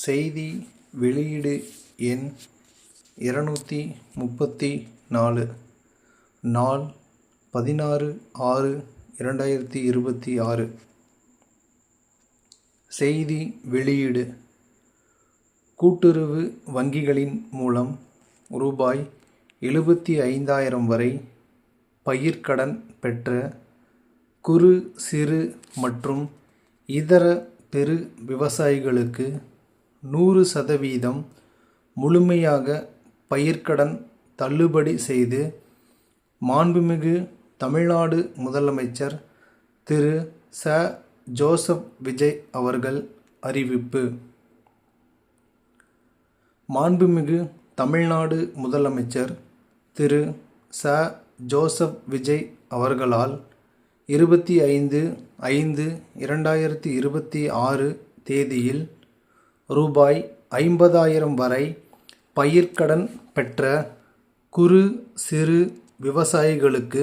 செய்தி வெளியீடு எண் 234 நாள் 16/6/2026. செய்தி வெளியீடு கூட்டுறவு வங்கிகளின் மூலம் ரூபாய் 75,000 வரை பயிர்க்கடன் பெற்ற குறு சிறு மற்றும் இதர பெரு விவசாயிகளுக்கு 100% முழுமையாக பயிர்க்கடன் தள்ளுபடி செய்து மாண்புமிகு தமிழ்நாடு முதலமைச்சர் திரு ச. ஜோசப் விஜய் அவர்கள் அறிவிப்பு. மாண்புமிகு தமிழ்நாடு முதலமைச்சர் திரு ச. ஜோசப் விஜய் அவர்களால் 25/5/2026 தேதியில் ரூபாய் 50,000 வரை பயிர்க்கடன் பெற்ற குறு சிறு விவசாயிகளுக்கு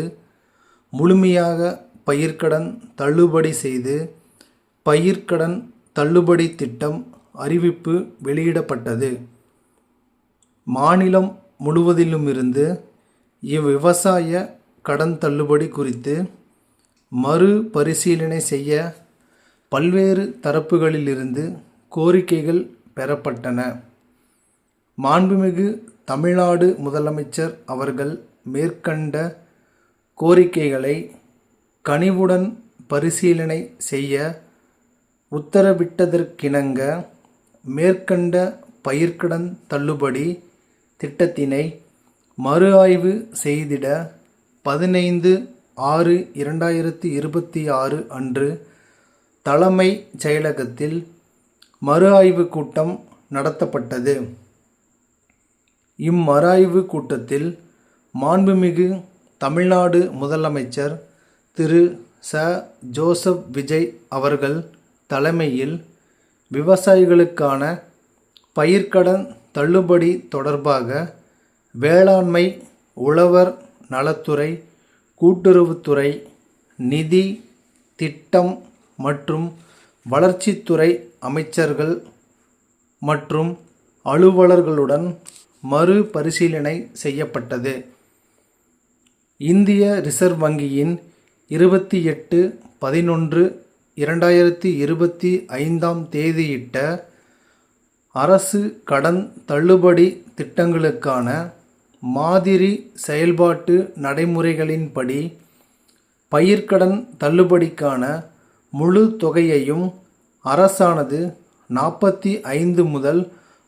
முழுமையாக பயிர்க்கடன் தள்ளுபடி செய்து பயிர்க்கடன் தள்ளுபடி திட்டம் அறிவிப்பு வெளியிடப்பட்டது. மாநிலம் முழுவதிலுமிருந்து இவ்விவசாய கடன் தள்ளுபடி குறித்து மறுபரிசீலனை செய்ய பல்வேறு தரப்புகளிலிருந்து கோரிக்கைகள் பெறப்பட்டன. மாண்புமிகு தமிழ்நாடு முதலமைச்சர் அவர்கள் மேற்கண்ட கோரிக்கைகளை கனிவுடன் பரிசீலனை செய்ய உத்தரவிட்டதற்கிணங்க மேற்கண்ட பயிர்க்கடன் தள்ளுபடி திட்டத்தினை மறு ஆய்வு செய்திட 15/6/2026 அன்று தலைமைச் செயலகத்தில் மறு ஆய்வு கூட்டம் நடத்தப்பட்டது. இம்மறாய்வு கூட்டத்தில் மாண்புமிகு தமிழ்நாடு முதலமைச்சர் திரு ச. ஜோசப் விஜய் அவர்கள் தலைமையில் விவசாயிகளுக்கான பயிர்க்கடன் தள்ளுபடி தொடர்பாக வேளாண்மை, உழவர் நலத்துறை, கூட்டுறவுத்துறை, நிதி, திட்டம் மற்றும் வளர்ச்சித்துறை அமைச்சர்கள் மற்றும் அலுவலர்களுடன் மறுபரிசீலனை செய்யப்பட்டது. இந்திய ரிசர்வ் வங்கியின் 28/11/2025 தேதியிட்ட அரசு கடன் தள்ளுபடி திட்டங்களுக்கான மாதிரி செயல்பாட்டு நடைமுறைகளின்படி பயிர்க்கடன் தள்ளுபடிக்கான முழு தொகையையும் அரசானது 45 முதல்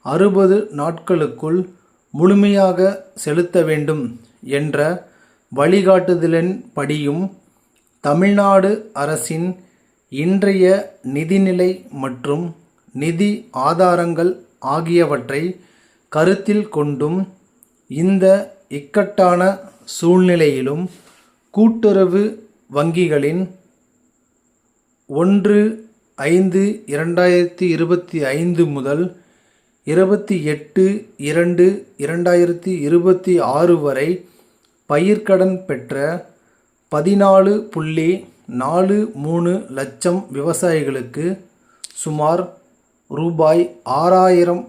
60 நாட்களுக்குள் முழுமையாக செலுத்த வேண்டும் என்ற வழிகாட்டுதலின்படியும் தமிழ்நாடு அரசின் இன்றைய நிதிநிலை மற்றும் நிதி ஆதாரங்கள் ஆகியவற்றை கருத்தில் கொண்டும் இந்த இக்கட்டான சூழ்நிலையிலும் கூட்டுறவு வங்கிகளின் 1/5/2025 முதல் 28/2/2026 வரை பயிர்க்கடன் பெற்ற 14.43 லட்சம் விவசாயிகளுக்கு சுமார் ரூபாய் 6,000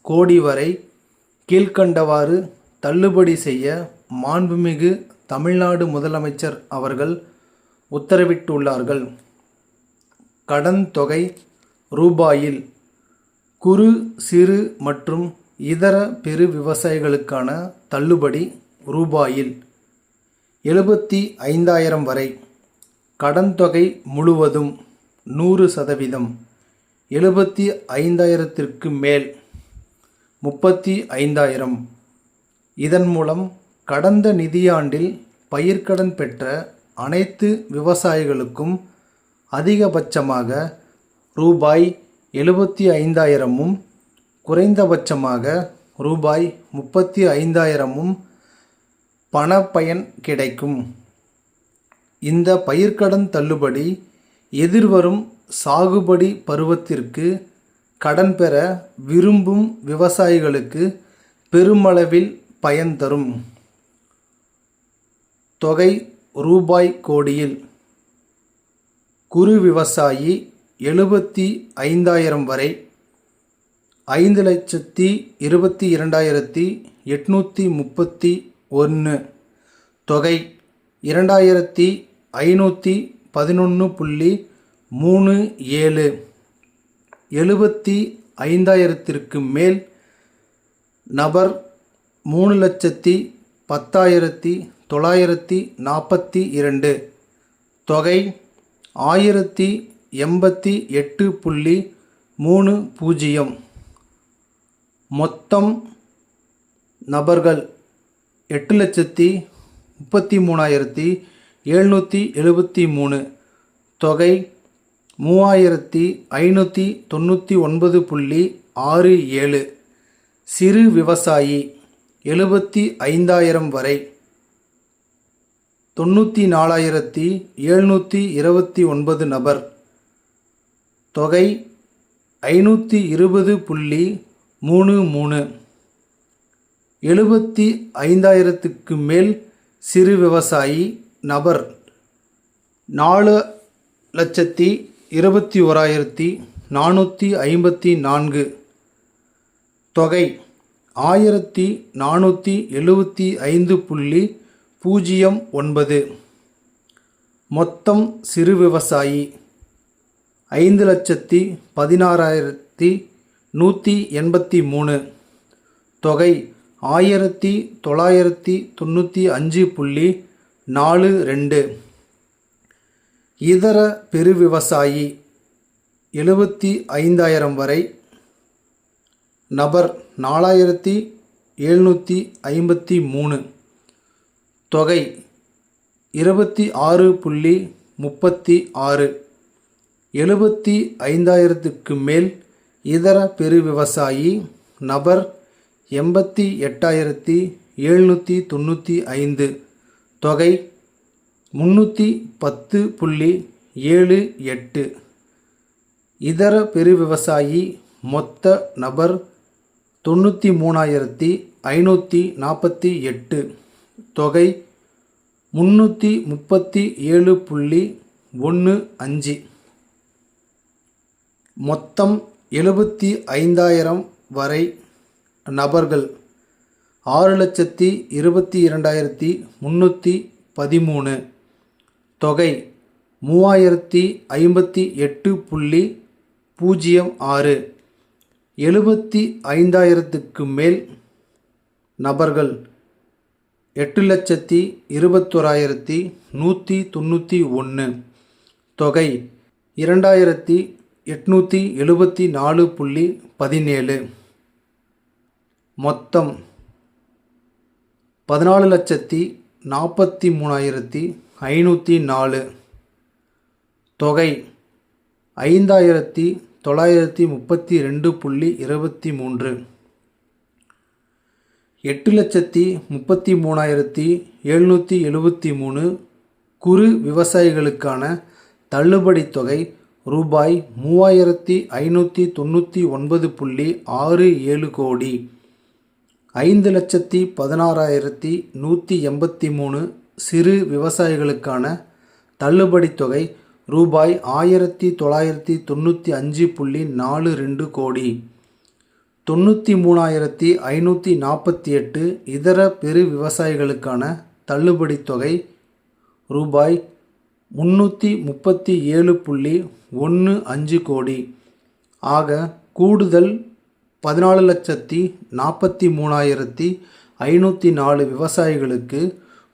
கோடி வரை கீழ்க்கண்டவாறு தள்ளுபடி செய்ய மாண்புமிகு தமிழ்நாடு முதலமைச்சர் அவர்கள் உத்தரவிட்டுள்ளார்கள். கடன் தொகை ரூபாயில் குறு சிறு மற்றும் இதர பெரு விவசாயிகளுக்கான தள்ளுபடி ரூபாயில் 75,000 வரை. கடன் தொகை முழுவதும் 100%, 75,000ற்கு மேல் 35,000. இதன் மூலம் கடந்த நிதியாண்டில் பயிர்க்கடன் பெற்ற அனைத்து விவசாயிகளுக்கும் அதிகபட்சமாக ரூபாய் 75,000ம் குறைந்தபட்சமாக ரூபாய் 35,000ம் பணப்பயன் கிடைக்கும். இந்த பயிர்க்கடன் தள்ளுபடி எதிர்வரும் சாகுபடி பருவத்திற்கு கடன் பெற விரும்பும் விவசாயிகளுக்கு பெருமளவில் பயன் தரும். தொகை ரூபாய் கோடியில். குறு விவசாயி 75,000 வரை, 5,22,831. தொகை 2,511.37. 75,000க்கு மேல் நபர் 3,10,942. தொகை 1088.30. மொத்தம் நபர்கள் 8,33,773. தொகை 3,599.67. சிறு விவசாயி 75,000 வரை 94,729 நபர். தொகை 520.33. 75,000க்கு மேல் சிறு விவசாயி நபர் 4,21,454. தொகை 1,475.09. மொத்தம் சிறு விவசாயி 5,16,183. தொகை 1,995.42. இதர பெரு விவசாயி 75,000 வரை நபர் 4,753. தொகை 26.36. 75,000க்கு மேல் இதர பெரு விவசாயி நபர் 88,795. தொகை 310.78. இதர பெரு விவசாயி மொத்த நபர் 93,548. தொகை 337.15. மொத்தம் 75,000 வரை நபர்கள் 6,22,313. தொகை 3,058.06. 75,000க்கு மேல் நபர்கள் 8,21,191. தொகை 2,874.17. மொத்தம் 14,43,504. தொகை 5,932.23. 8,33,773 குறு விவசாயிகளுக்கான தள்ளுபடி தொகை ரூபாய் 3,599.67 கோடி. 5,16,183 சிறு விவசாயிகளுக்கான தள்ளுபடி தொகை ரூபாய் 1,995.42 கோடி. 93,548 இதர பெரு விவசாயிகளுக்கான தள்ளுபடி தொகை ரூபாய் 337.15 கோடி. ஆக கூடுதல் 14,43,504 விவசாயிகளுக்கு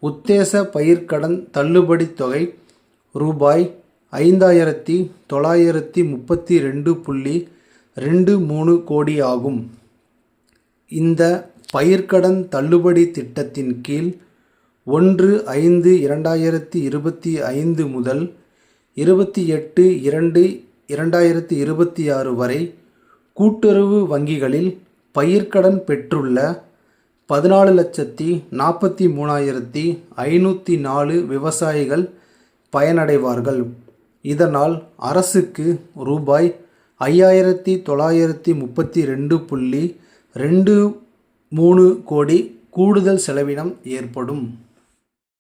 உத்தேச பயிர்க்கடன் தள்ளுபடி தொகை ரூபாய் 5,932.23 கோடி ஆகும். இந்த பயிர்க்கடன் தள்ளுபடி திட்டத்தின் கீழ் 1/5/2025 முதல் 28/2/2026 வரை கூட்டுறவு வங்கிகளில் பயிர்க்கடன் பெற்றுள்ள 14,43,504 விவசாயிகள் பயனடைவார்கள். இதனால் அரசுக்கு ரூபாய் 5,932.23 கோடி கூடுதல் செலவினம் ஏற்படும்.